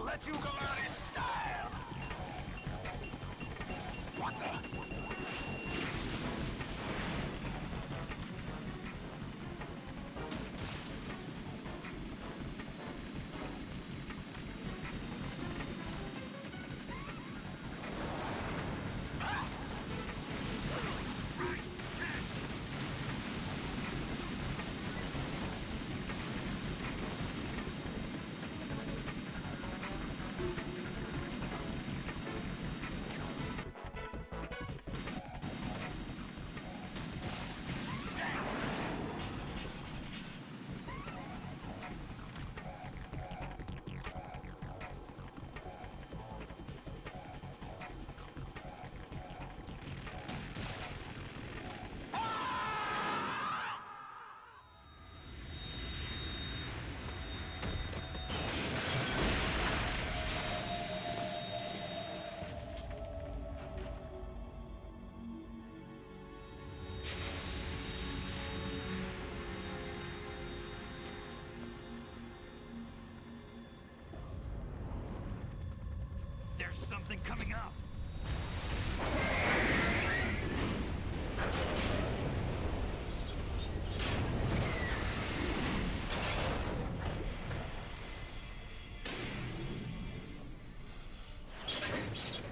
let you go out in style! What the? There's something coming up!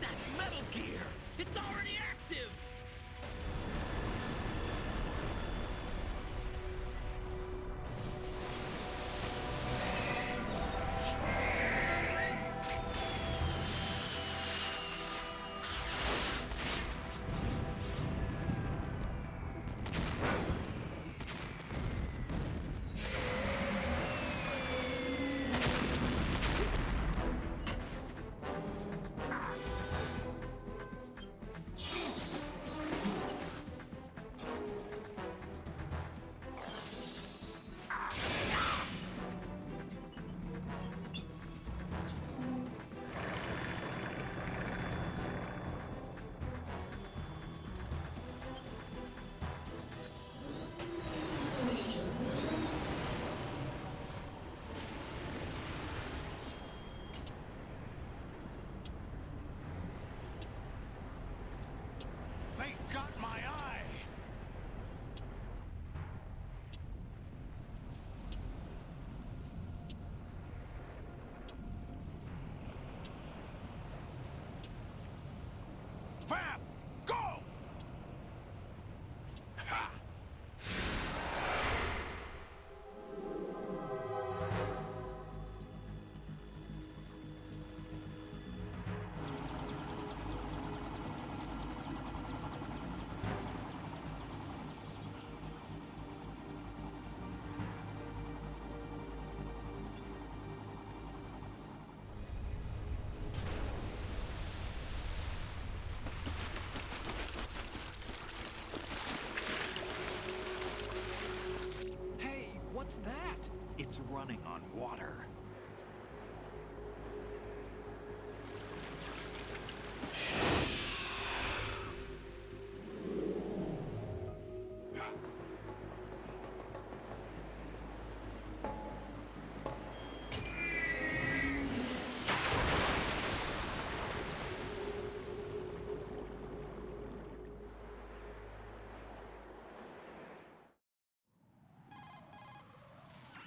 That's Metal Gear! It's already active! They got my eye! Fab! Go! Ha! Hey, what's that? It's running on water.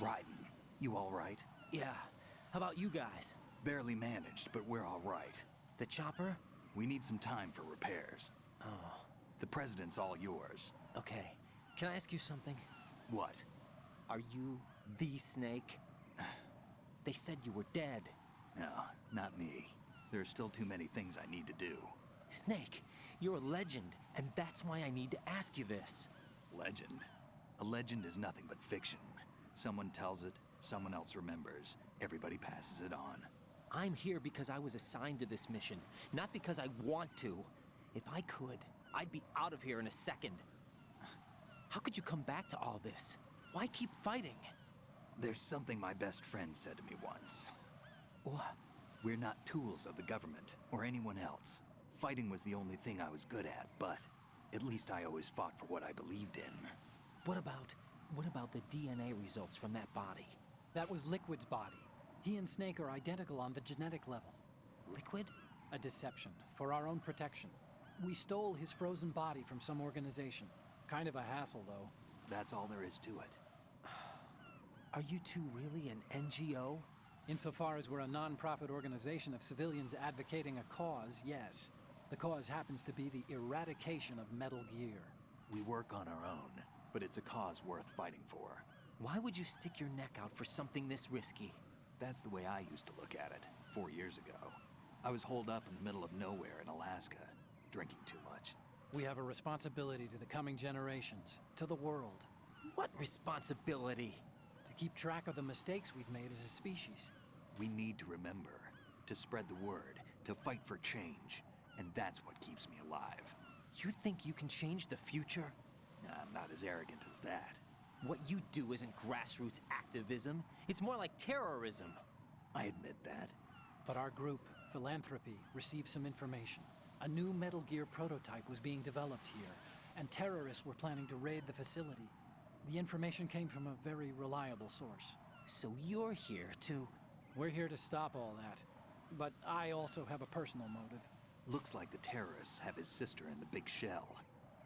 Raiden, you all right? Yeah. How about you guys? Barely managed, but we're all right. The chopper? We need some time for repairs. Oh, The president's all yours. okay. Can I ask you something? What? Are you the Snake? They said you were dead. No, not me. There are still too many things I need to do. Snake, you're a legend, and that's why I need to ask you this. Legend? A legend is nothing but fiction. Someone tells it, someone else remembers. Everybody passes it on. I'm here because I was assigned to this mission, not because I want to. If I could, I'd be out of here in a second. How could you come back to all this? Why keep fighting? There's something my best friend said to me once. What? We're not tools of the government or anyone else. Fighting was the only thing I was good at, but at least I always fought for what I believed in. What about the DNA results from that body? That was Liquid's body. He and Snake are identical on the genetic level. Liquid? A deception, for our own protection. We stole his frozen body from some organization. Kind of a hassle, though. That's all there is to it. Are you two really an NGO? Insofar as we're a non-profit organization of civilians advocating a cause, yes. The cause happens to be the eradication of Metal Gear. We work on our own, but it's a cause worth fighting for. Why would you stick your neck out for something this risky? That's the way I used to look at it, 4 years ago. I was holed up in the middle of nowhere in Alaska, drinking too much. We have a responsibility to the coming generations, to the world. What responsibility? To keep track of the mistakes we've made as a species. We need to remember, to spread the word, to fight for change, and that's what keeps me alive. You think you can change the future? Nah, I'm not as arrogant as that. What you do isn't grassroots activism. It's more like terrorism. I admit that. But our group, Philanthropy, received some information. A new Metal Gear prototype was being developed here, and terrorists were planning to raid the facility. The information came from a very reliable source. So you're here to... We're here to stop all that. But I also have a personal motive. Looks like the terrorists have his sister in the big shell.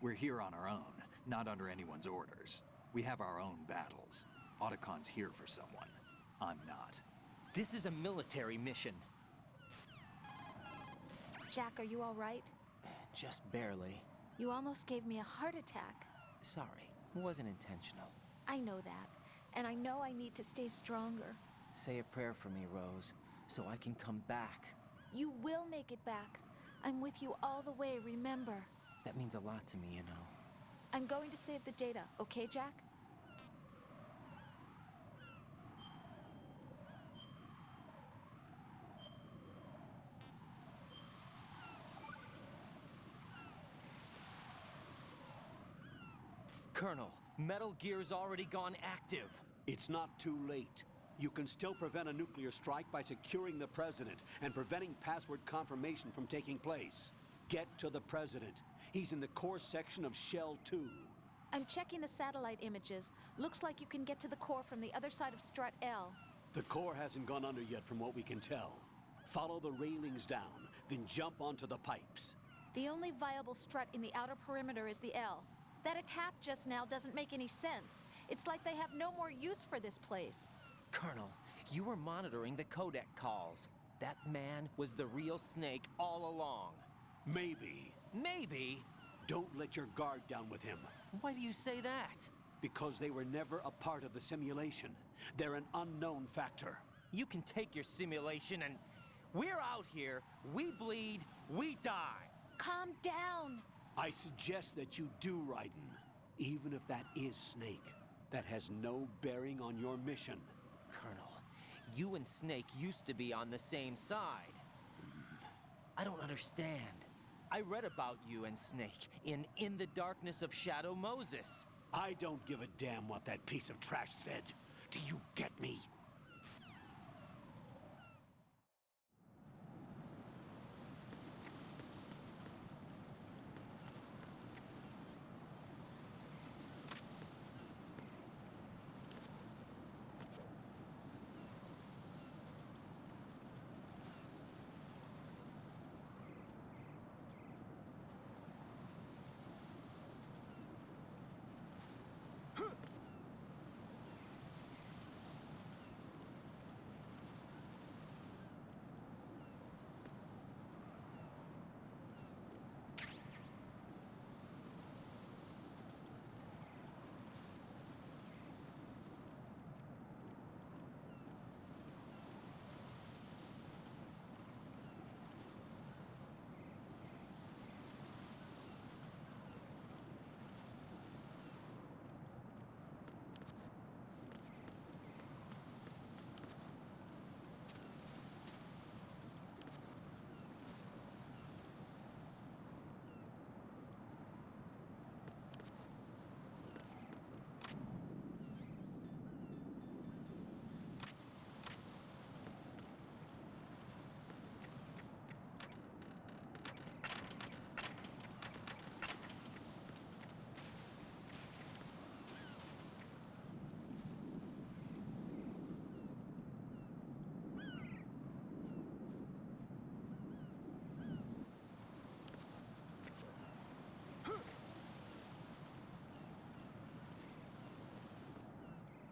We're here on our own, not under anyone's orders. We have our own battles. Otacon's here for someone. I'm not. This is a military mission. Jack, are you all right? Just barely. You almost gave me a heart attack. Sorry, it wasn't intentional. I know that, and I know I need to stay stronger. Say a prayer for me, Rose, so I can come back. You will make it back. I'm with you all the way, remember. That means a lot to me, you know. I'm going to save the data, okay, Jack? Colonel, Metal Gear's already gone active. It's not too late. You can still prevent a nuclear strike by securing the President and preventing password confirmation from taking place. Get to the President. He's in the core section of Shell 2. I'm checking the satellite images. Looks like you can get to the core from the other side of Strut L. The core hasn't gone under yet from what we can tell. Follow the railings down, then jump onto the pipes. The only viable strut in the outer perimeter is the L. That attack just now doesn't make any sense. It's like they have no more use for this place. Colonel, you were monitoring the codec calls. That man was the real Snake all along. Maybe. Maybe? Don't let your guard down with him. Why do you say that? Because they were never a part of the simulation. They're an unknown factor. You can take your simulation and... We're out here, we bleed, we die. Calm down. I suggest that you do, Raiden. Even if that is Snake. That has no bearing on your mission. Colonel, you and Snake used to be on the same side. I don't understand. I read about you and Snake in the Darkness of Shadow Moses. I don't give a damn what that piece of trash said. Do you get me?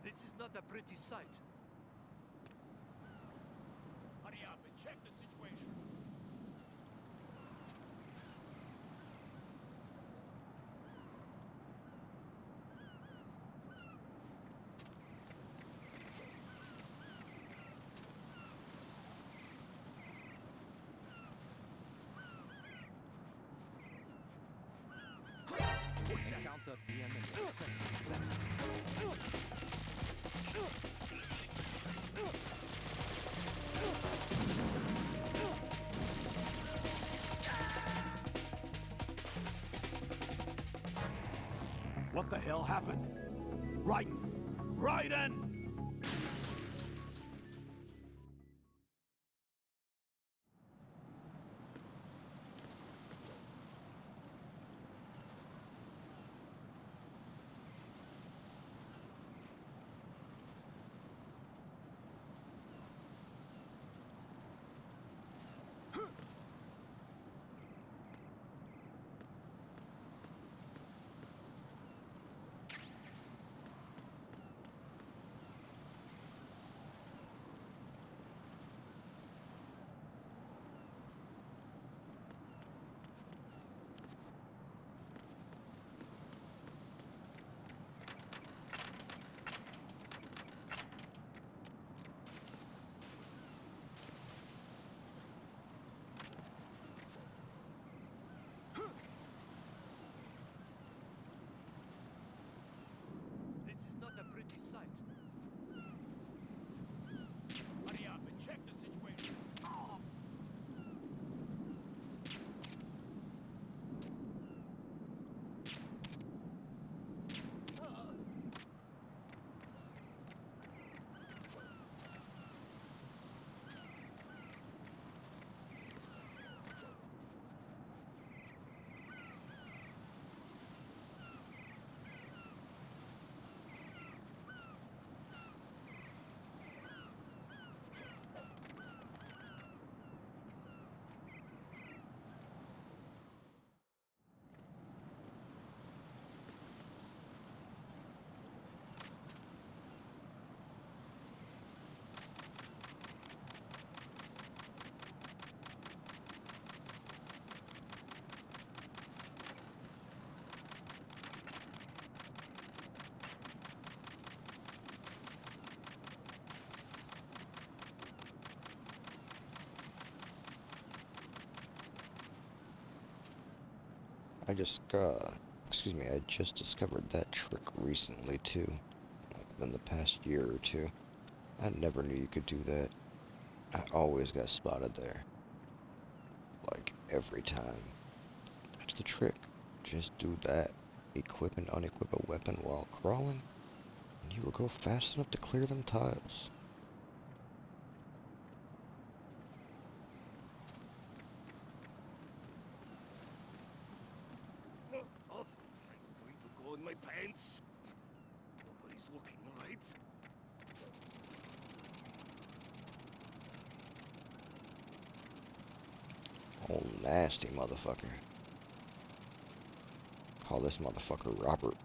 This is not a pretty sight. Hurry up and check the situation. Count up the enemy. What the hell happened? Raiden! Raiden! This is not a pretty sight. Hurry up and check the situation. I just discovered that trick recently too, like in the past year or two. I never knew you could do that. I always got spotted there. Like, every time. That's the trick. Just do that. Equip and unequip a weapon while crawling, and you will go fast enough to clear them tiles. No, I'm going to go in my pants. Nobody's looking, right? Oh, nasty motherfucker. Call this motherfucker Robert.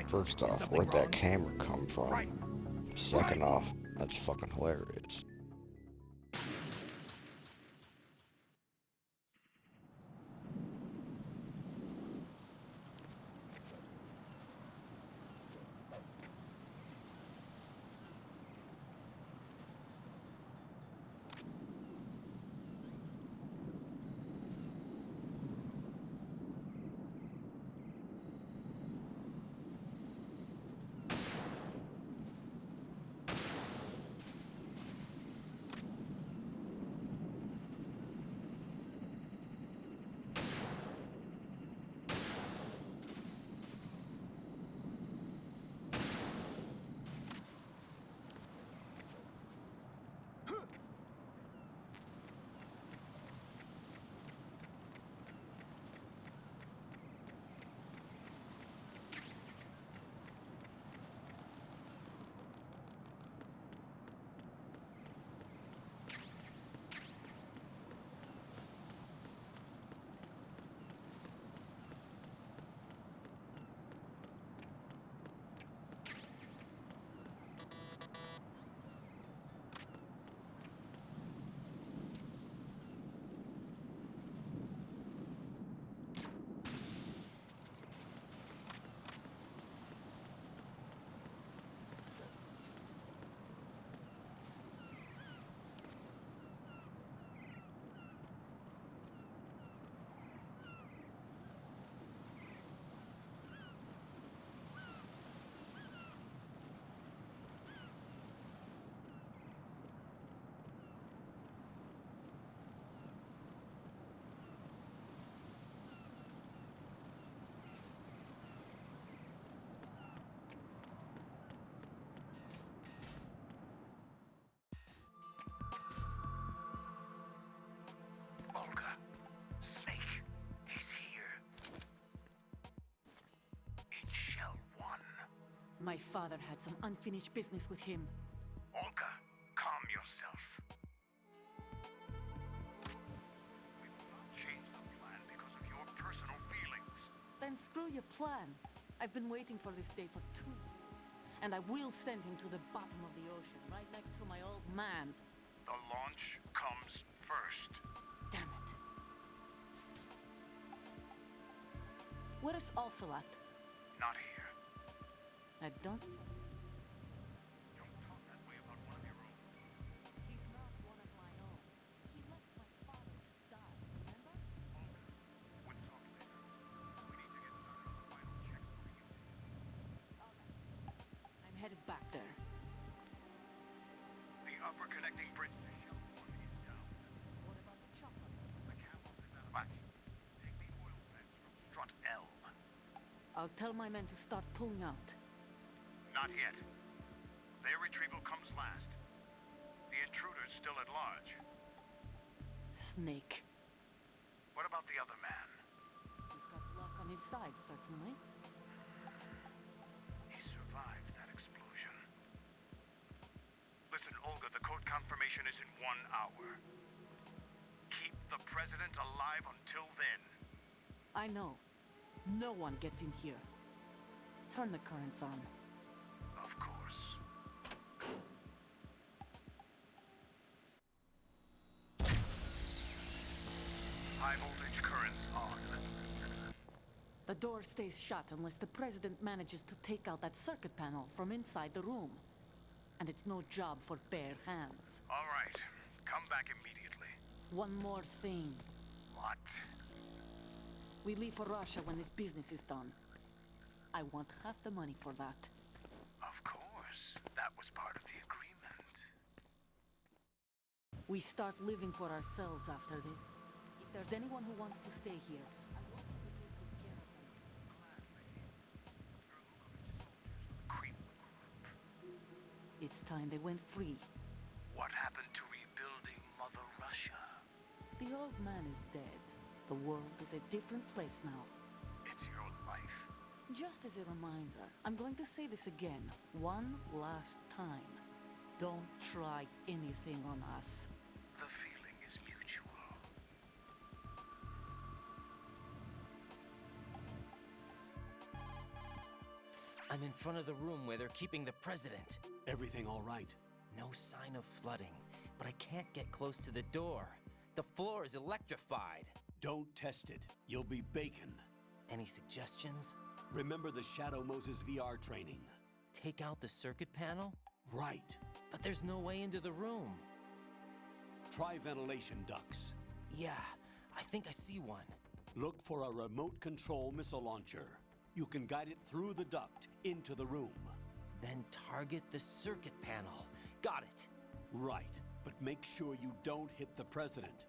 First Is off, something where'd that wrong? camera come from? Right. Second off, that's fucking hilarious. Olga, Snake, he's here. In Shell 1. My father had some unfinished business with him. Olga, calm yourself. We will not change the plan because of your personal feelings. Then screw your plan. I've been waiting for this day for 2 years. And I will send him to the bottom of the ocean, right next to my old man. The launch comes first. Damn it. Where's Ocelot? Not here. I don't trust him. Don't talk that way about one of your own. He's not one of my own. He left my father to die, remember? Olga, we'll talk later. We need to get started on the final checks for the unit. All right. I'm headed back there. The upper connecting bridge to Shell 1 is down. What about the chopper? The camel is out of action. Take the oil fence from strut L. I'll tell my men to start pulling out. Not yet. Their retrieval comes last. The intruder's still at large. Snake. What about the other man? He's got luck on his side, certainly. He survived that explosion. Listen, Olga, the code confirmation is in 1 hour. Keep the president alive until then. I know. No one gets in here. Turn the currents on. Of course. High voltage currents on. The door stays shut unless the president manages to take out that circuit panel from inside the room. And it's no job for bare hands. All right. Come back immediately. One more thing. What? We leave for Russia when this business is done. I want half the money for that. Of course. That was part of the agreement. We start living for ourselves after this. If there's anyone who wants to stay here, I want you to take good care of them. Creep group. It's time they went free. What happened to rebuilding Mother Russia? The old man is dead. The world is a different place now. It's your life. Just as a reminder, I'm going to say this again, one last time. Don't try anything on us. The feeling is mutual. I'm in front of the room where they're keeping the president. Everything all right? No sign of flooding, but I can't get close to the door. The floor is electrified. Don't test it. You'll be bacon. Any suggestions? Remember the Shadow Moses VR training? Take out the circuit panel? Right. But there's no way into the room. Try ventilation ducts. Yeah, I think I see one. Look for a remote control missile launcher. You can guide it through the duct into the room. Then target the circuit panel. Got it. Right, but make sure you don't hit the president.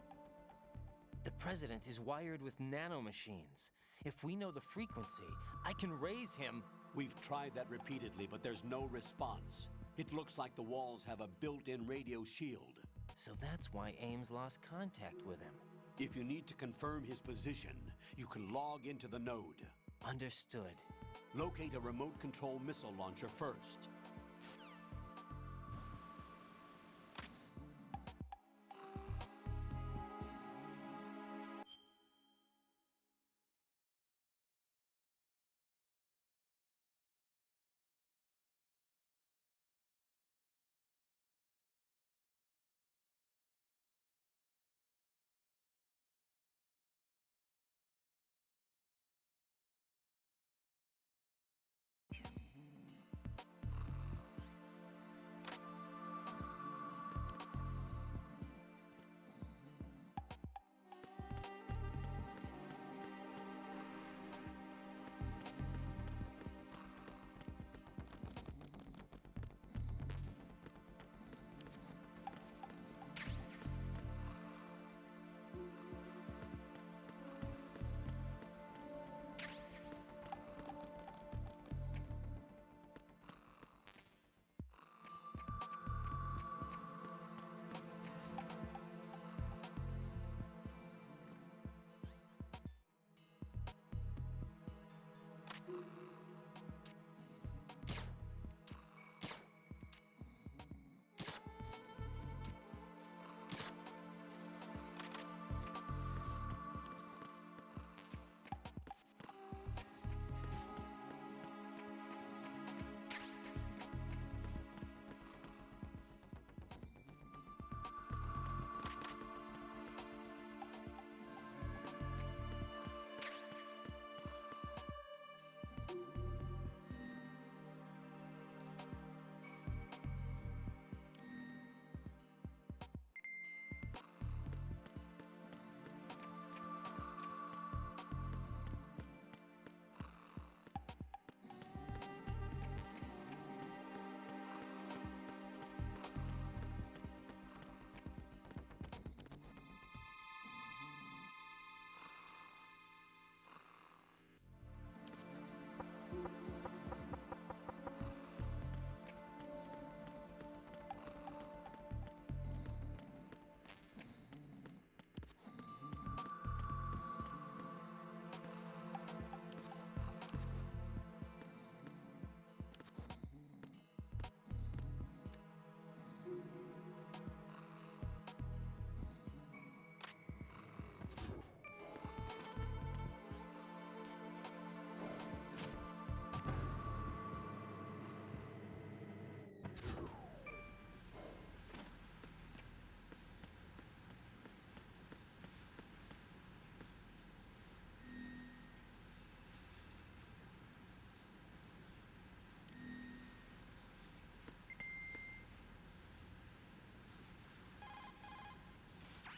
The president is wired with nanomachines. If we know the frequency, I can raise him. We've tried that repeatedly, but there's no response. It looks like the walls have a built-in radio shield. So that's why Ames lost contact with him. If you need to confirm his position, you can log into the node. Understood. Locate a remote control missile launcher first.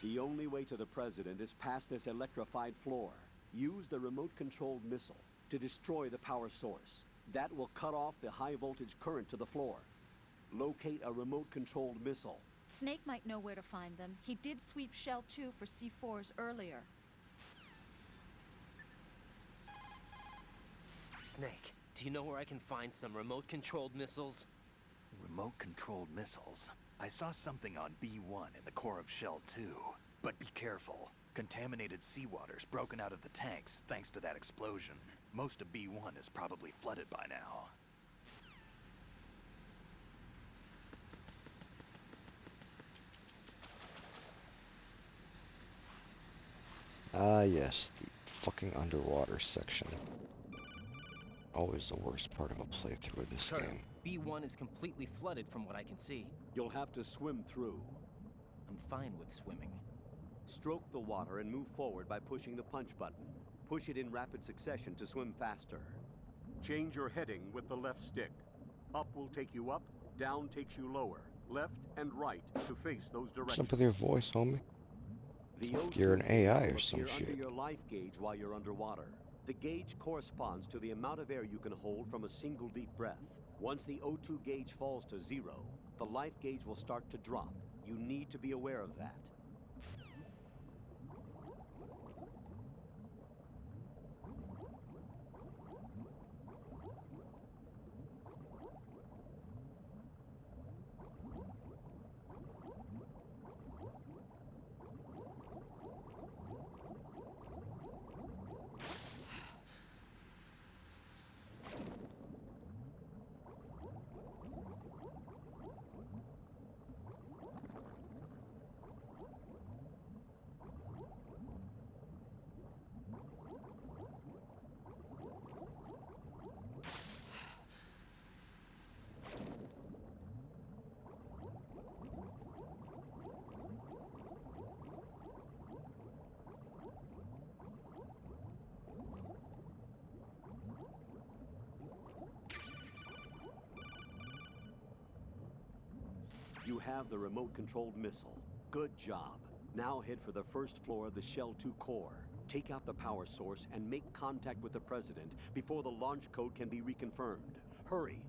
The only way to the president is past this electrified floor. Use the remote-controlled missile to destroy the power source. That will cut off the high-voltage current to the floor. Locate a remote-controlled missile. Snake might know where to find them. He did sweep Shell 2 for C4s earlier. Snake, do you know where I can find some remote-controlled missiles? Remote-controlled missiles. I saw something on B1 in the core of Shell 2. But be careful. Contaminated seawater's broken out of the tanks thanks to that explosion. Most of B1 is probably flooded by now. Ah, yes, the fucking underwater section. always the worst part of a playthrough of this Sir, game. B1 is completely flooded from what I can see. You'll have to swim through. I'm fine with swimming. Stroke the water and move forward by pushing the punch button. Push it in rapid succession to swim faster. Change your heading with the left stick. Up will take you up, down takes you lower. Left and right to face those What's directions. up with your voice, homie? The Like O2 you're an AI gauge or will some appear under shit. your life gauge while you're underwater. The gauge corresponds to the amount of air you can hold from a single deep breath. Once the O2 gauge falls to 0, the life gauge will start to drop. You need to be aware of that. You have the remote-controlled missile. Good job. Now head for the first floor of the Shell 2 core. Take out the power source and make contact with the President before the launch code can be reconfirmed. Hurry.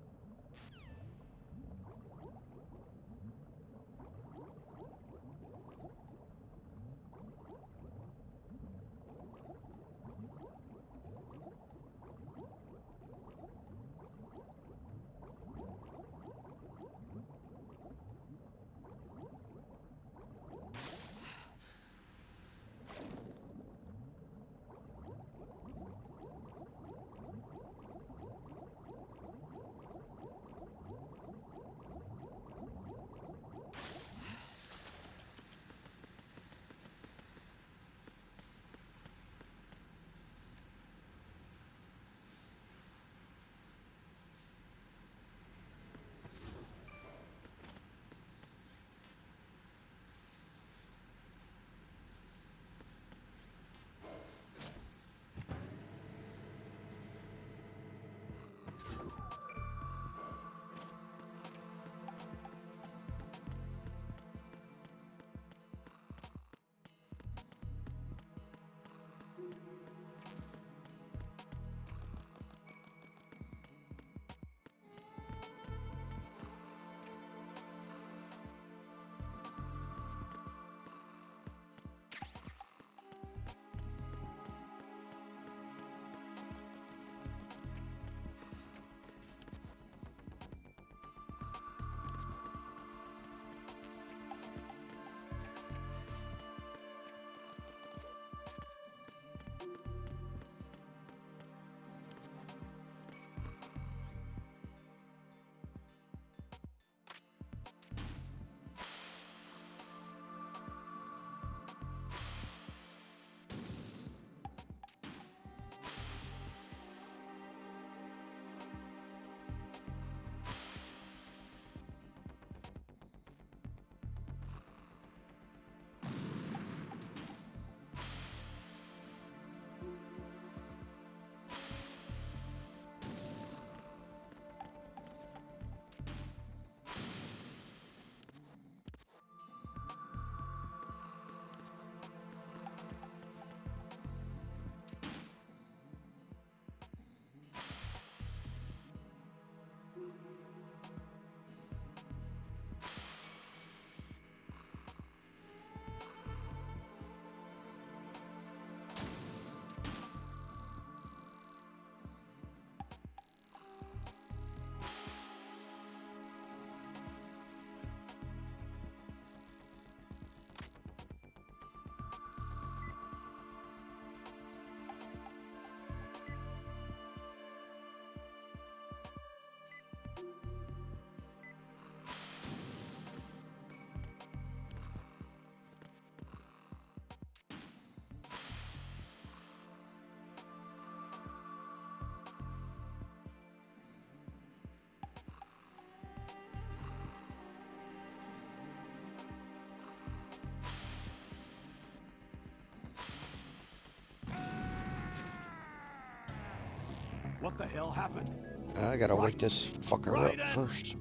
What the hell happened? I gotta wake this fucker up Raiden! first.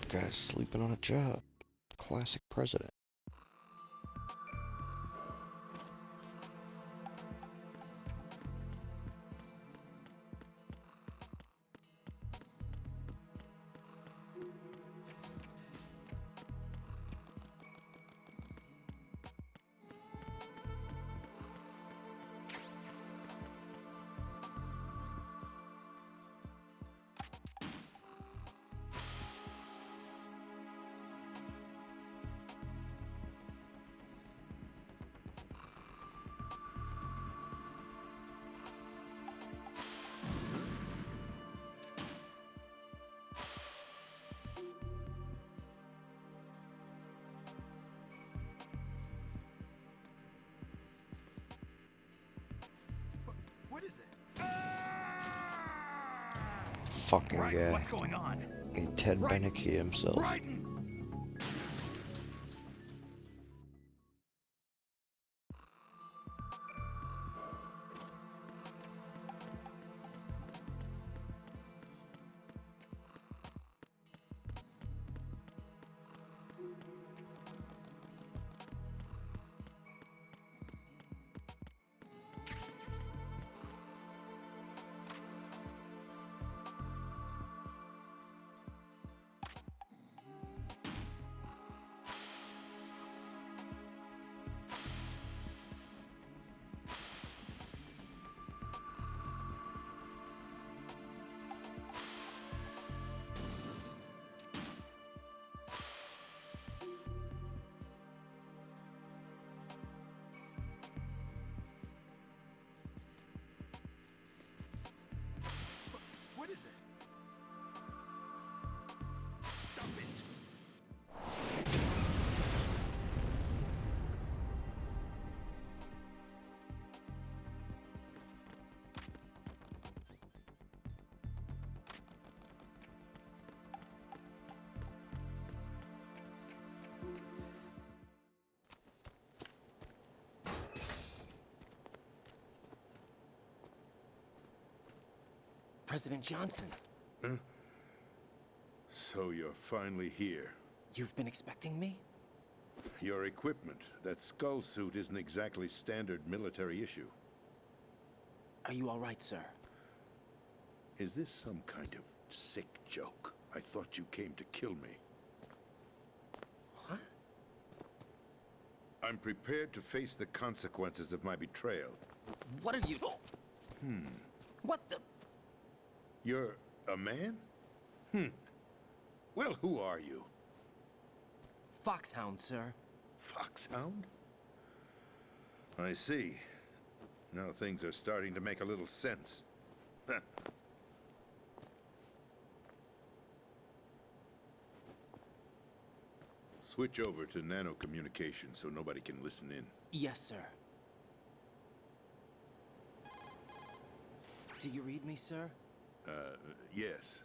Guy's sleeping on a job. Classic president. What is it? Fucking Right, guy. what's going on? He Ted Bennick himself. Raiden! What is it? Stop it! President Johnson, So you're finally here. you've been expecting me? Your equipment, that skull suit isn't exactly standard military issue. Are you all right, sir? Is this some kind of sick joke? I thought you came to kill me. What? I'm prepared to face the consequences of my betrayal. What are you... What the... You're a man? Well, who are you? Foxhound, sir. Foxhound? I see. Now things are starting to make a little sense. Switch over to nano-communication so nobody can listen in. Yes, sir. Do you read me, sir? Yes.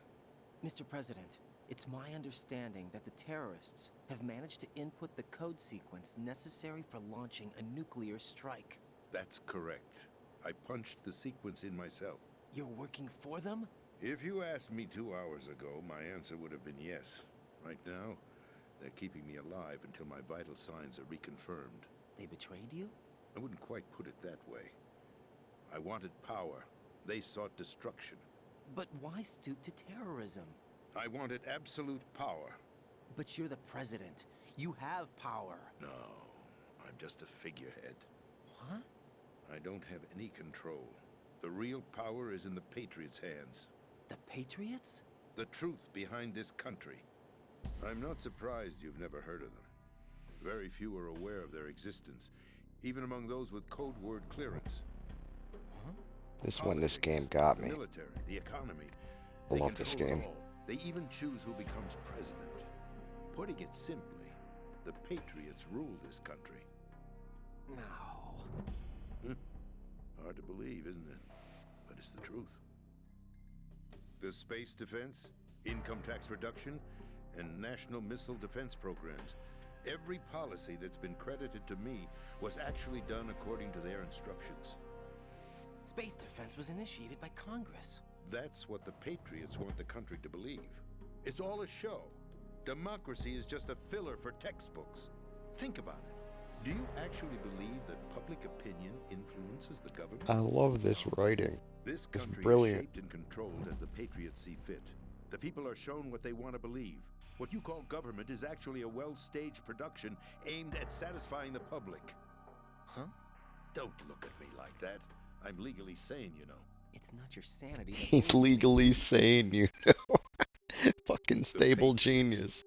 Mr. President, it's my understanding that the terrorists have managed to input the code sequence necessary for launching a nuclear strike. That's correct. I punched the sequence in myself. You're working for them? If you asked me 2 hours ago, my answer would have been yes. Right now, they're keeping me alive until my vital signs are reconfirmed. They betrayed you? I wouldn't quite put it that way. I wanted power. They sought destruction. But why stoop to terrorism? I wanted absolute power. But you're the president. You have power. No, I'm just a figurehead. What? I don't have any control. The real power is in the Patriots' hands. The Patriots? The truth behind this country. I'm not surprised you've never heard of them. Very few are aware of their existence, even among those with code word clearance. This when this Politics, game got the me. military, the economy. I They love this control it game. all. They even choose who becomes president. Putting it simply, the Patriots rule this country. No. Hard to believe, isn't it? But it's the truth. The space defense, income tax reduction, and national missile defense programs. Every policy that's been credited to me was actually done according to their instructions. Space defense was initiated by Congress. That's what the Patriots want the country to believe. It's all a show. Democracy is just a filler for textbooks. Think about it. Do you actually believe that public opinion influences the government? I love this writing. This It's country is brilliant. shaped and controlled as the Patriots see fit. The people are shown what they want to believe. What you call government is actually a well-staged production aimed at satisfying the public. Huh? Don't look at me like that. I'm legally sane, you know. It's not your sanity that He's worries me. legally sane, you know. Fucking stable Patriots. genius.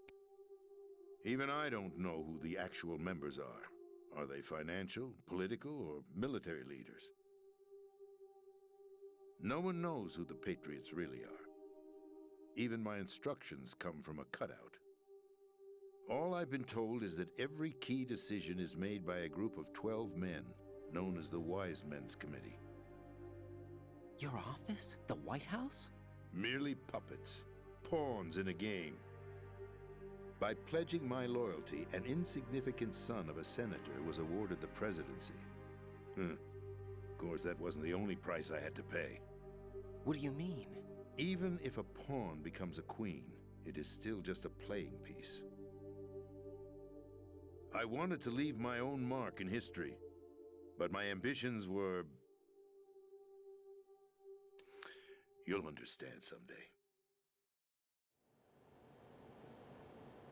Even I don't know who the actual members are. Are they financial, political, or military leaders? No one knows who the Patriots really are. Even my instructions come from a cutout. All I've been told is that every key decision is made by a group of 12 men, known as the Wise Men's Committee. Your office? The White House? Merely puppets, pawns in a game. By pledging my loyalty, an insignificant son of a senator was awarded the presidency. Of course, that wasn't the only price I had to pay. What do you mean? Even if a pawn becomes a queen, it is still just a playing piece. I wanted to leave my own mark in history, but my ambitions were... You'll understand someday.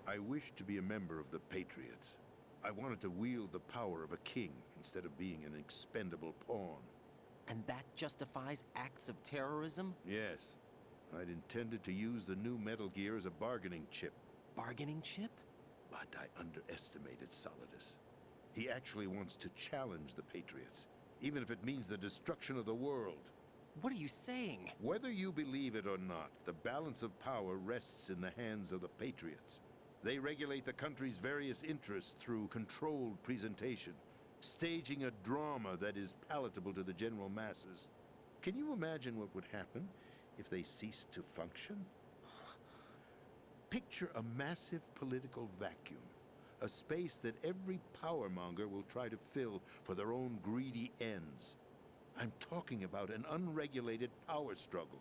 I wished to be a member of the Patriots. I wanted to wield the power of a king instead of being an expendable pawn. And that justifies acts of terrorism? Yes, I'd intended to use the new Metal Gear as a bargaining chip. Bargaining chip? But I underestimated Solidus. He actually wants to challenge the Patriots, even if it means the destruction of the world. What are you saying? Whether you believe it or not, the balance of power rests in the hands of the Patriots. They regulate the country's various interests through controlled presentation, staging a drama that is palatable to the general masses. Can you imagine what would happen if they ceased to function? Picture a massive political vacuum, a space that every powermonger will try to fill for their own greedy ends. I'm talking about an unregulated power struggle,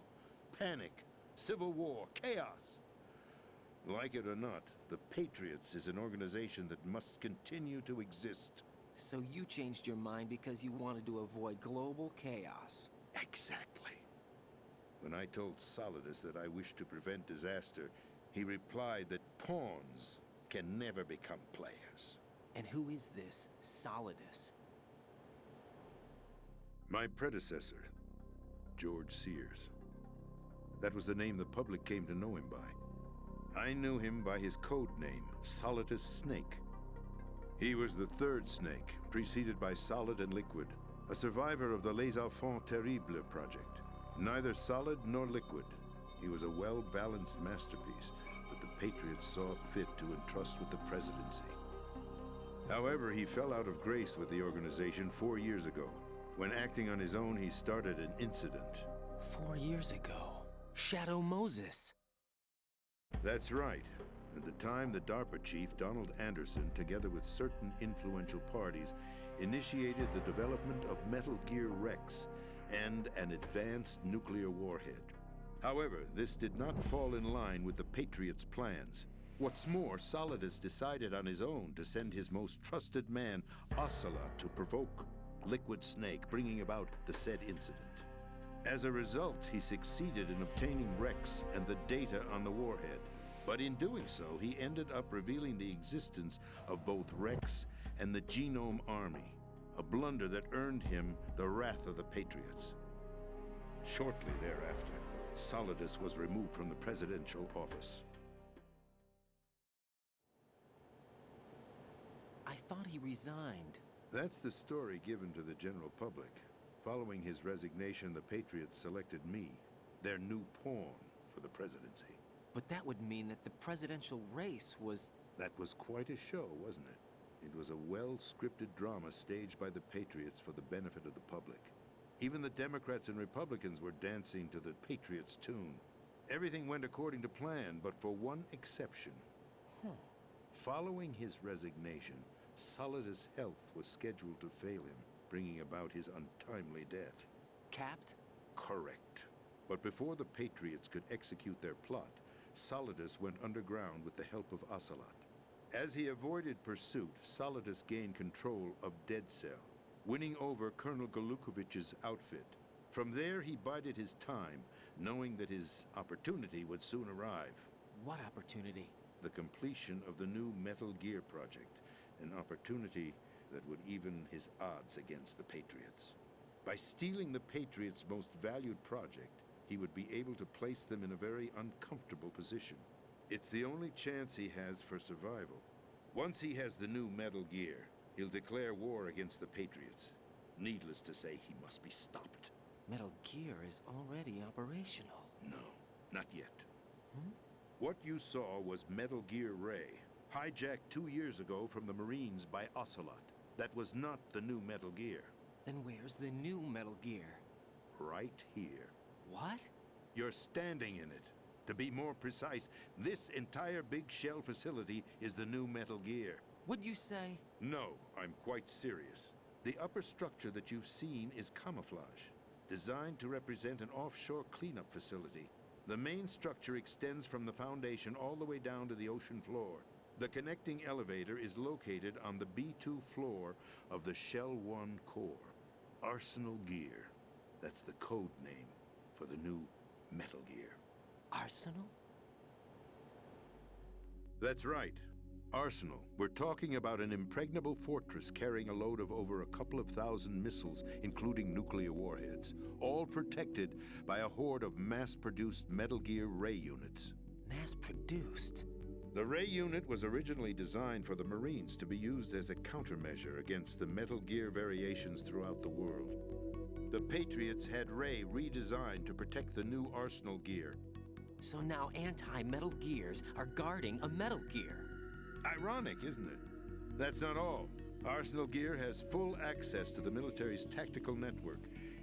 panic, civil war, chaos. Like it or not, the Patriots is an organization that must continue to exist. So you changed your mind because you wanted to avoid global chaos. Exactly. When I told Solidus that I wished to prevent disaster, he replied that pawns can never become players. And who is this Solidus? My predecessor, George Sears. That was the name the public came to know him by. I knew him by his code name, Solidus Snake. He was the third Snake, preceded by Solid and Liquid, a survivor of the Les Enfants Terribles project. Neither solid nor liquid, he was a well-balanced masterpiece that the Patriots saw fit to entrust with the presidency. However, he fell out of grace with the organization 4 years ago. When acting on his own, he started an incident. 4 years ago. Shadow Moses. That's right. At the time, the DARPA chief, Donald Anderson, together with certain influential parties, initiated the development of Metal Gear Rex and an advanced nuclear warhead. However, this did not fall in line with the Patriots' plans. What's more, Solidus decided on his own to send his most trusted man, Ocelot, to provoke Liquid Snake, bringing about the said incident. As a result, he succeeded in obtaining Rex and the data on the warhead. But in doing so, he ended up revealing the existence of both Rex and the Genome Army, a blunder that earned him the wrath of the Patriots. Shortly thereafter, Solidus was removed from the presidential office. I thought he resigned. That's the story given to the general public. Following his resignation, the Patriots selected me, their new pawn, for the presidency. But that would mean that the presidential race was... That was quite a show, wasn't it? It was a well-scripted drama staged by the Patriots for the benefit of the public. Even the Democrats and Republicans were dancing to the Patriots' tune. Everything went according to plan, but for one exception. Following his resignation, Solidus' health was scheduled to fail him, bringing about his untimely death. capped? Correct. But before the Patriots could execute their plot, Solidus went underground with the help of Ocelot. As he avoided pursuit, Solidus gained control of Dead Cell, winning over Colonel Golukovich's outfit. From there, he bided his time, knowing that his opportunity would soon arrive. What opportunity? The completion of the new Metal Gear project, an opportunity that would even his odds against the Patriots. By stealing the Patriots' most valued project, he would be able to place them in a very uncomfortable position. It's the only chance he has for survival. Once he has the new Metal Gear, he'll declare war against the Patriots. Needless to say, he must be stopped. Metal Gear is already operational. No, not yet. What you saw was Metal Gear Ray, hijacked 2 years ago from the Marines by Ocelot. That was not the new Metal Gear. Then where's the new Metal Gear? Right here. What? You're standing in it. To be more precise, this entire big shell facility is the new Metal Gear. What'd you say? No, I'm quite serious. The upper structure that you've seen is camouflage, designed to represent an offshore cleanup facility. The main structure extends from the foundation all the way down to the ocean floor. The connecting elevator is located on the B2 floor of the Shell 1 core. Arsenal Gear. That's the code name for the new Metal Gear. Arsenal? That's right. Arsenal. We're talking about an impregnable fortress carrying a load of over a couple of thousand missiles, including nuclear warheads, all protected by a horde of mass-produced Metal Gear Ray units. Mass-produced? The Ray unit was originally designed for the Marines to be used as a countermeasure against the Metal Gear variations throughout the world. The Patriots had Ray redesigned to protect the new Arsenal Gear. So now anti-Metal Gears are guarding a Metal Gear. Ironic, isn't it? That's not all. Arsenal Gear has full access to the military's tactical network,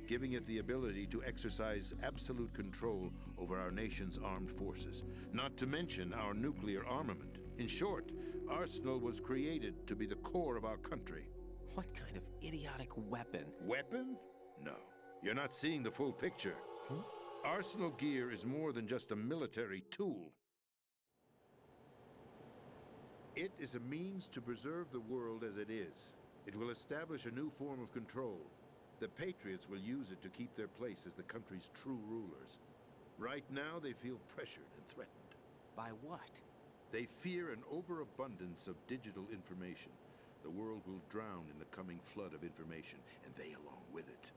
giving it the ability to exercise absolute control over our nation's armed forces, not to mention our nuclear armament. In short, Arsenal was created to be the core of our country. What kind of idiotic weapon? Weapon? No. You're not seeing the full picture. Arsenal Gear is more than just a military tool. It is a means to preserve the world as it is. It will establish a new form of control. The Patriots will use it to keep their place as the country's true rulers. Right now, they feel pressured and threatened. By what? They fear an overabundance of digital information. The world will drown in the coming flood of information, and they along with it.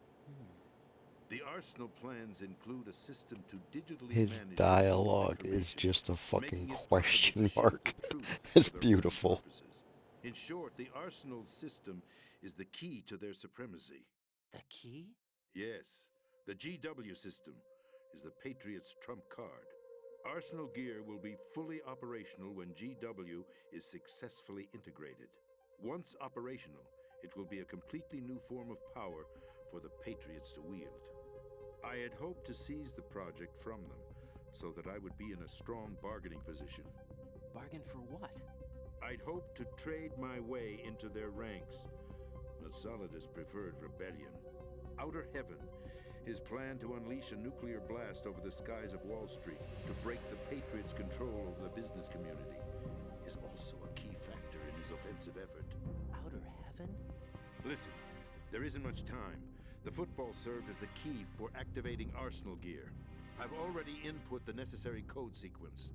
The Arsenal plans include a system to digitally His manage dialogue is information, just a fucking making it possible question to shield mark. the truth It's for their own beautiful. purposes. In short, the Arsenal system is the key to their supremacy. The key? Yes, the GW system is the Patriots' trump card. Arsenal Gear will be fully operational when GW is successfully integrated. Once operational, it will be a completely new form of power for the Patriots to wield. I had hoped to seize the project from them, so that I would be in a strong bargaining position. Bargain for what? I'd hoped to trade my way into their ranks, but Solidus preferred rebellion. Outer Heaven, his plan to unleash a nuclear blast over the skies of Wall Street to break the Patriots' control over the business community, is also a key factor in his offensive effort. Outer Heaven? Listen, there isn't much time. The football served as the key for activating Arsenal Gear. I've already input the necessary code sequence.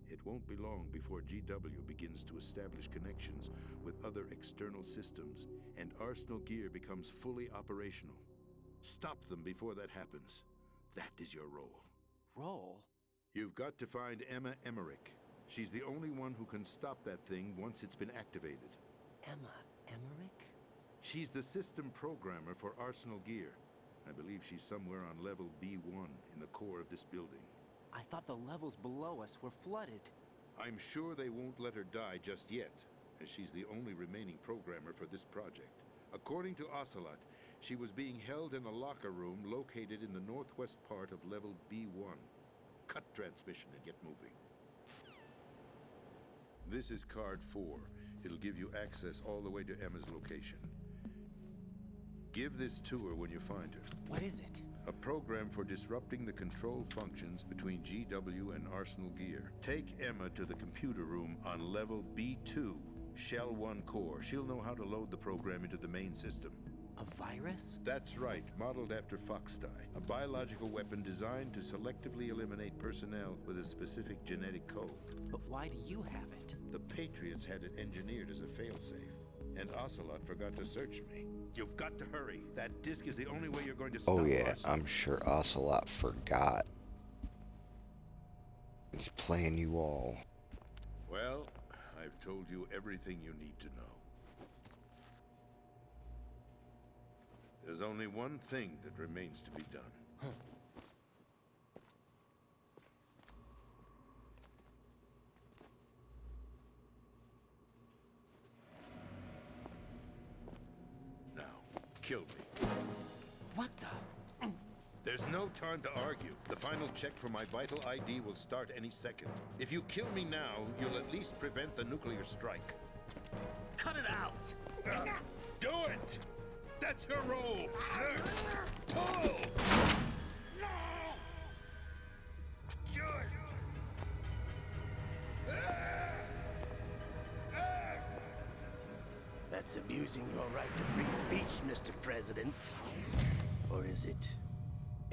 It won't be long before GW begins to establish connections with other external systems, and Arsenal Gear becomes fully operational. Stop them before that happens. That is your role. Role? You've got to find Emma Emmerich. She's the only one who can stop that thing once it's been activated. Emma Emmerich? She's the system programmer for Arsenal Gear. I believe she's somewhere on level B1 in the core of this building. I thought the levels below us were flooded. I'm sure they won't let her die just yet, as she's the only remaining programmer for this project. According to Ocelot, she was being held in a locker room located in the northwest part of level B1. Cut transmission and get moving. This is card 4. It'll give you access all the way to Emma's location. Give this to her when you find her. What is it? A program for disrupting the control functions between GW and Arsenal Gear. Take Emma to the computer room on level B2, Shell 1 core. She'll know how to load the program into the main system. A virus? That's right, modeled after Foxdie, a biological weapon designed to selectively eliminate personnel with a specific genetic code. But why do you have it? The Patriots had it engineered as a failsafe, and Ocelot forgot to search me. You've got to hurry. That disk is the only way you're going to stop Oh yeah, Arsenal. I'm sure Ocelot forgot. He's playing you all. Well, I've told you everything you need to know. There's only one thing that remains to be done. Now, kill me. What the? There's no time to argue. The final check for my vital ID will start any second. If you kill me now, you'll at least prevent the nuclear strike. Cut it out! Do it! That's her role! Pull! No! Good! That's abusing your right to free speech, Mr. President. Or is it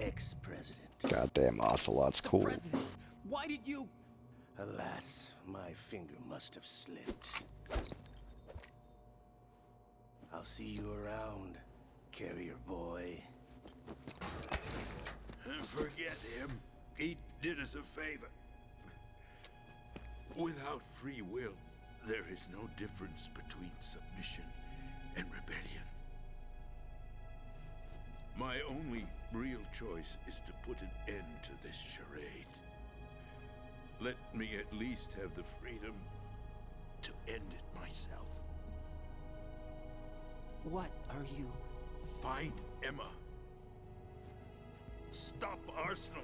ex-president? Goddamn Ocelot's cool. President, why did you... Alas, my finger must have slipped. I'll see you around, carrier boy. Forget him. He did us a favor. Without free will, there is no difference between submission and rebellion. My only real choice is to put an end to this charade. Let me at least have the freedom to end it myself. What are you... Find Emma. Stop Arsenal.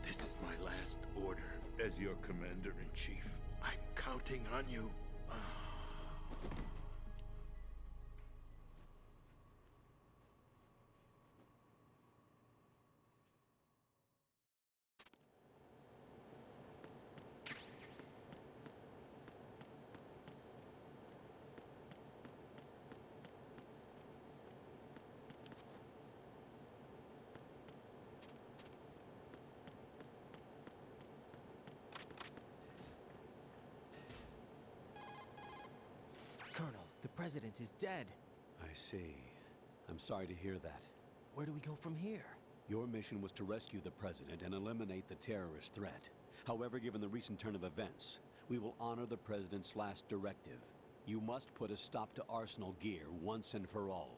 This is my last order as your commander-in-chief. I'm counting on you. Colonel, the president is dead. I see. I'm sorry to hear that. Where do we go from here? Your mission was to rescue the president and eliminate the terrorist threat. However, given the recent turn of events, we will honor the president's last directive. You must put a stop to Arsenal Gear once and for all.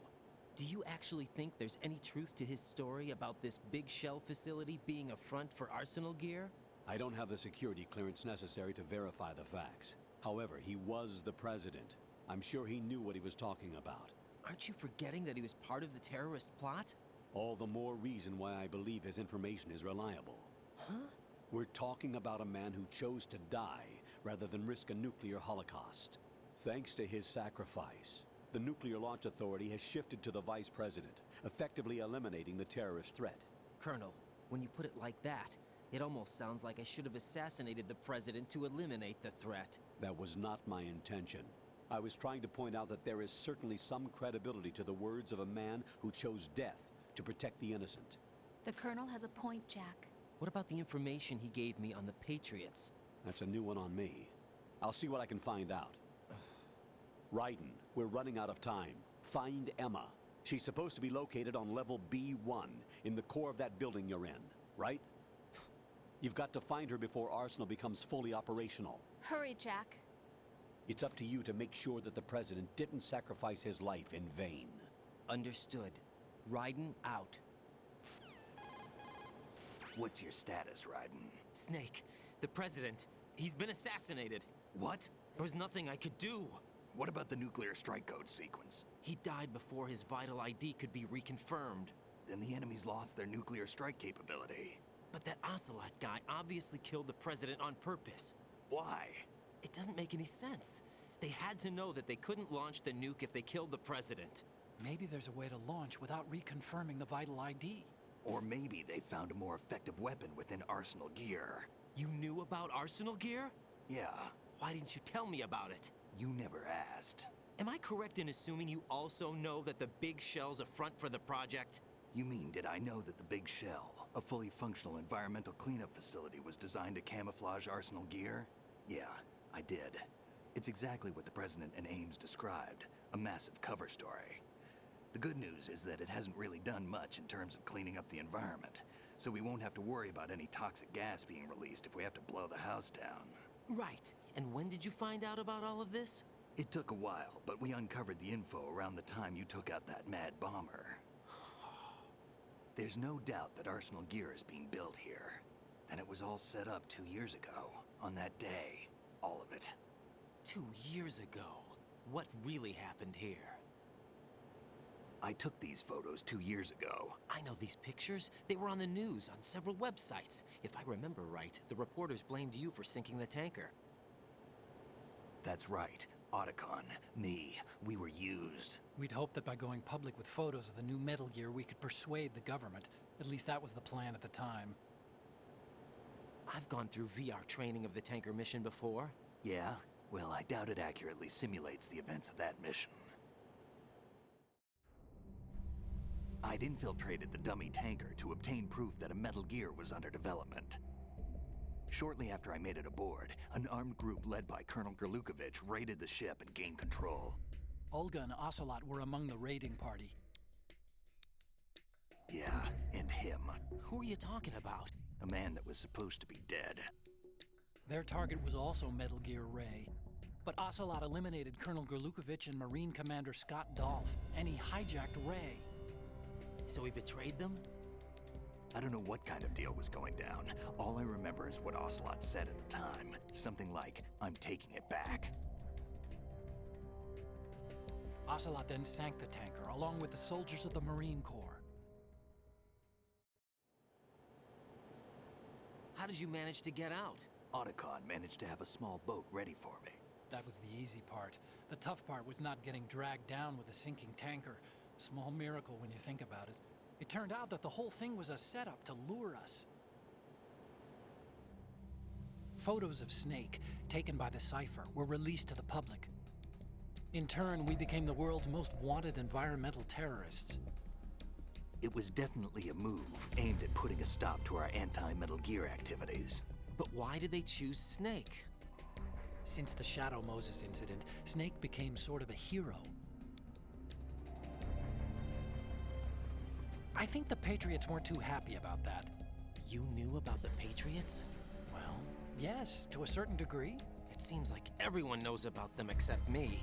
Do you actually think there's any truth to his story about this big shell facility being a front for Arsenal Gear? I don't have the security clearance necessary to verify the facts. However, he was the president. I'm sure he knew what he was talking about. Aren't you forgetting that he was part of the terrorist plot? All the more reason why I believe his information is reliable. Huh? We're talking about a man who chose to die rather than risk a nuclear holocaust. Thanks to his sacrifice, the Nuclear Launch Authority has shifted to the vice president, effectively eliminating the terrorist threat. Colonel, when you put it like that, it almost sounds like I should have assassinated the president to eliminate the threat. That was not my intention. I was trying to point out that there is certainly some credibility to the words of a man who chose death to protect the innocent. The Colonel has a point, Jack. What about the information he gave me on the Patriots? That's a new one on me. I'll see what I can find out. Raiden, we're running out of time. Find Emma. She's supposed to be located on level B1, in the core of that building you're in, right? You've got to find her before Arsenal becomes fully operational. Hurry, Jack. It's up to you to make sure that the president didn't sacrifice his life in vain. Understood. Raiden out. What's your status, Raiden? Snake, the president, he's been assassinated. What? There was nothing I could do. What about the nuclear strike code sequence? He died before his vital ID could be reconfirmed. Then the enemy's lost their nuclear strike capability. But that Ocelot guy obviously killed the president on purpose. Why? It doesn't make any sense. They had to know that they couldn't launch the nuke if they killed the president. Maybe there's a way to launch without reconfirming the vital ID. Or maybe they found a more effective weapon within Arsenal gear. You knew about Arsenal gear? Yeah, Why didn't you tell me about it? you never asked. Am I correct in assuming you also know that the Big Shell's a front for the project? You mean, did I know that the Big Shell, a fully functional environmental cleanup facility, was designed to camouflage Arsenal gear? Yeah, I did. It's exactly what the President and Ames described, a massive cover story. The good news is that it hasn't really done much in terms of cleaning up the environment, so we won't have to worry about any toxic gas being released if we have to blow the house down. Right. And when did you find out about all of this? It took a while, but we uncovered the info around the time you took out that mad bomber. There's no doubt that Arsenal gear is being built here. And it was all set up 2 years ago, on that day. All of it. 2 years ago. What really happened here? I took these photos 2 years ago. I know these pictures. They were on the news, on several websites. If I remember right, the reporters blamed you for sinking the tanker. That's right. Otacon, me, we were used. We'd hoped that by going public with photos of the new Metal Gear, we could persuade the government. At least that was the plan at the time. I've gone through VR training of the tanker mission before. Yeah? Well, I doubt it accurately simulates the events of that mission. I'd infiltrated the dummy tanker to obtain proof that a Metal Gear was under development. Shortly after I made it aboard, an armed group led by Colonel Gerlukovich raided the ship and gained control. Olga and Ocelot were among the raiding party. Yeah, and him. Who are you talking about? A man that was supposed to be dead. Their target was also Metal Gear Ray. But Ocelot eliminated Colonel Gerlukovich and Marine Commander Scott Dolph, and he hijacked Ray. So he betrayed them? I don't know what kind of deal was going down. All I remember is what Ocelot said at the time. Something like, "I'm taking it back." Ocelot then sank the tanker, along with the soldiers of the Marine Corps. How did you manage to get out? Otacon managed to have a small boat ready for me. That was the easy part. The tough part was not getting dragged down with a sinking tanker. A small miracle when you think about it. It turned out that the whole thing was a setup to lure us. Photos of Snake, taken by the Cypher, were released to the public. In turn, we became the world's most wanted environmental terrorists. It was definitely a move aimed at putting a stop to our anti-Metal Gear activities. But why did they choose Snake? Since the Shadow Moses incident, Snake became sort of a hero. I think the Patriots weren't too happy about that. You knew about the Patriots? Well, yes, to a certain degree. It seems like everyone knows about them except me.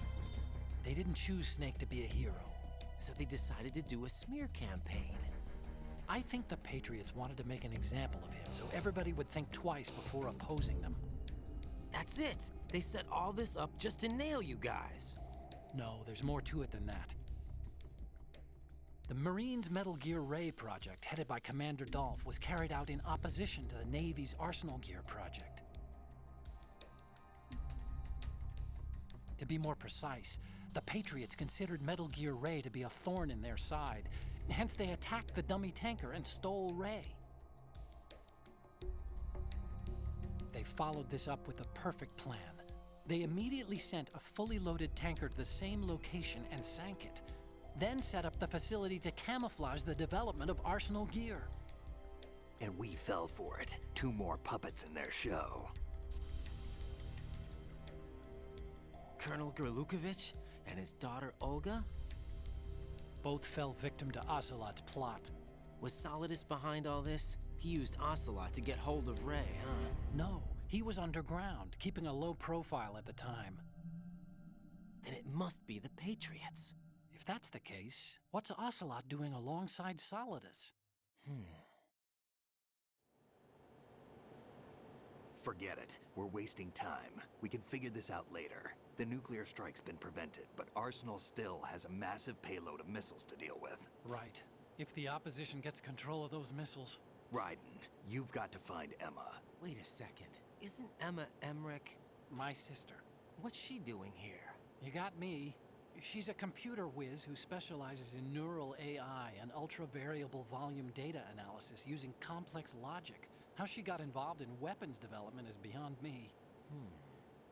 They didn't choose Snake to be a hero. So they decided to do a smear campaign. I think the Patriots wanted to make an example of him so everybody would think twice before opposing them. That's it! They set all this up just to nail you guys. No, there's more to it than that. The Marines' Metal Gear Ray project, headed by Commander Dolph, was carried out in opposition to the Navy's Arsenal Gear project. To be more precise, the Patriots considered Metal Gear Ray to be a thorn in their side. Hence, they attacked the dummy tanker and stole Ray. They followed this up with a perfect plan. They immediately sent a fully loaded tanker to the same location and sank it. Then set up the facility to camouflage the development of Arsenal Gear. And we fell for it. 2 more puppets in their show. Colonel Gerlukovich and his daughter Olga? Both fell victim to Ocelot's plot. Was Solidus behind all this? He used Ocelot to get hold of Ray, huh? No, he was underground, keeping a low profile at the time. Then it must be the Patriots. If that's the case, what's Ocelot doing alongside Solidus? Forget it. We're wasting time. We can figure this out later. The nuclear strike's been prevented, but Arsenal still has a massive payload of missiles to deal with. Right. If the opposition gets control of those missiles... Raiden, you've got to find Emma. Wait a second. Isn't Emma Emmerich? My sister. What's she doing here? You got me. She's a computer whiz who specializes in neural AI and ultra-variable volume data analysis using complex logic. How she got involved in weapons development is beyond me.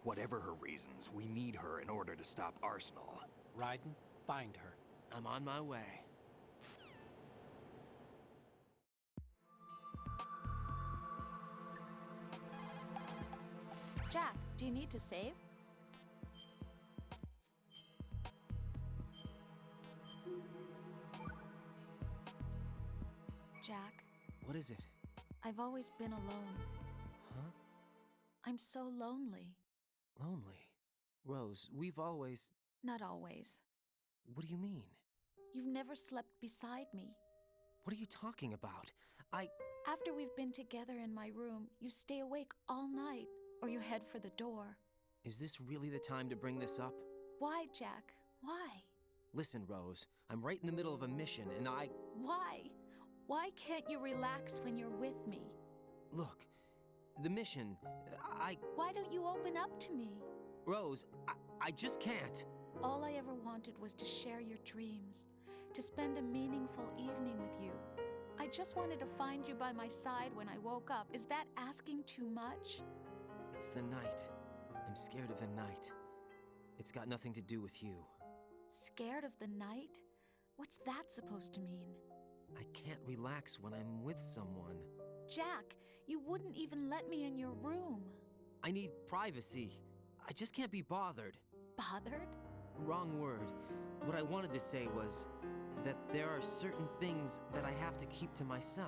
Whatever her reasons, we need her in order to stop Arsenal. Raiden, find her. I'm on my way. Jack, do you need to save? Jack, What is it? I've always been alone. Huh? I'm so lonely. Lonely. Rose, we've always... Not always. What do you mean? You've never slept beside me. What are you talking about? After we've been together in my room, you stay awake all night, or you head for the door. Is this really the time to bring this up? Why, Jack? Why? Listen, Rose, I'm right in the middle of a mission, and Why? Why can't you relax when you're with me? Look, the mission, Why don't you open up to me? Rose, I just can't. All I ever wanted was to share your dreams, to spend a meaningful evening with you. I just wanted to find you by my side when I woke up. Is that asking too much? It's the night. I'm scared of the night. It's got nothing to do with you. Scared of the night? What's that supposed to mean? I can't relax when I'm with someone. Jack, you wouldn't even let me in your room. I need privacy. I just can't be bothered. Bothered? Wrong word. What I wanted to say was that there are certain things that I have to keep to myself.